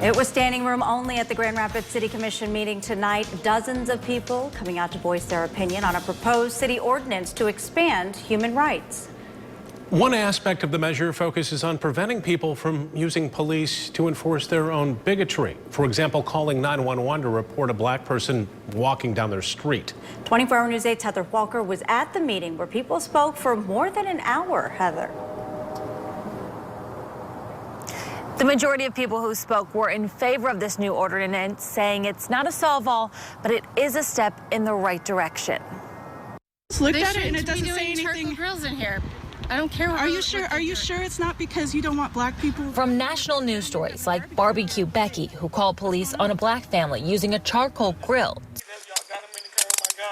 It was standing room only at the Grand Rapids City Commission meeting tonight. Dozens of people coming out to voice their opinion on a proposed city ordinance to expand human rights. One aspect of the measure focuses on preventing people from using police to enforce their own bigotry. For example, calling 911 to report a black person walking down their street. 24 Hour News 8's Heather Walker was at the meeting where people spoke for more than an hour. Heather. The majority of people who spoke were in favor of this new ordinance, saying it's not a solve-all, but it is a step in the right direction. Looked at it and it doesn't say anything. Grills in here. I don't care. Are you sure? Are you sure it's not because you don't want black people? From national news stories like Barbecue Becky, who called police on a black family using a charcoal grill,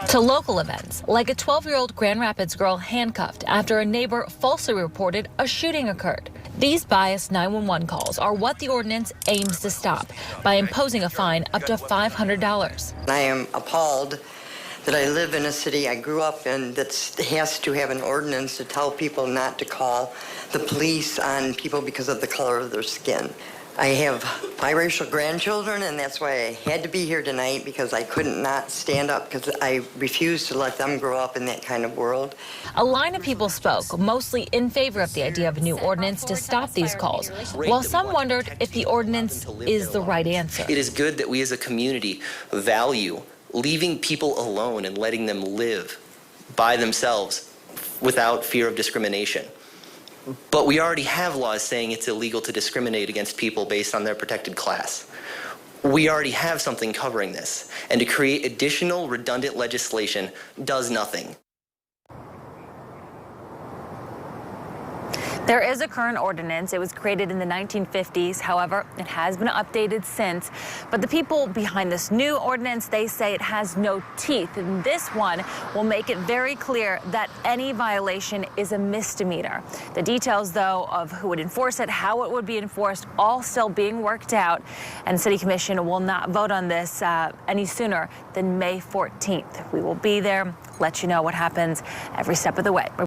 to local events like a 12-year-old Grand Rapids girl handcuffed after a neighbor falsely reported a shooting occurred. These biased 911 calls are what the ordinance aims to stop by imposing a fine up to $500. I am appalled that I live in a city I grew up in that has to have an ordinance to tell people not to call the police on people because of the color of their skin. I have biracial grandchildren, and that's why I had to be here tonight, because I couldn't not stand up, because I refuse to let them grow up in that kind of world. A line of people spoke, mostly in favor of the idea of a new ordinance to stop these calls, while some wondered if the ordinance is the right answer. It is good that we as a community value leaving people alone and letting them live by themselves without fear of discrimination. But we already have laws saying it's illegal to discriminate against people based on their protected class. We already have something covering this, and to create additional redundant legislation does nothing. There is a current ordinance. It was created in the 1950s. However, it has been updated since. But the people behind this new ordinance, they say it has no teeth. And this one will make it very clear that any violation is a misdemeanor. The details, though, of who would enforce it, how it would be enforced, all still being worked out. And City Commission will not vote on this any sooner than May 14th. We will be there, let you know what happens every step of the way.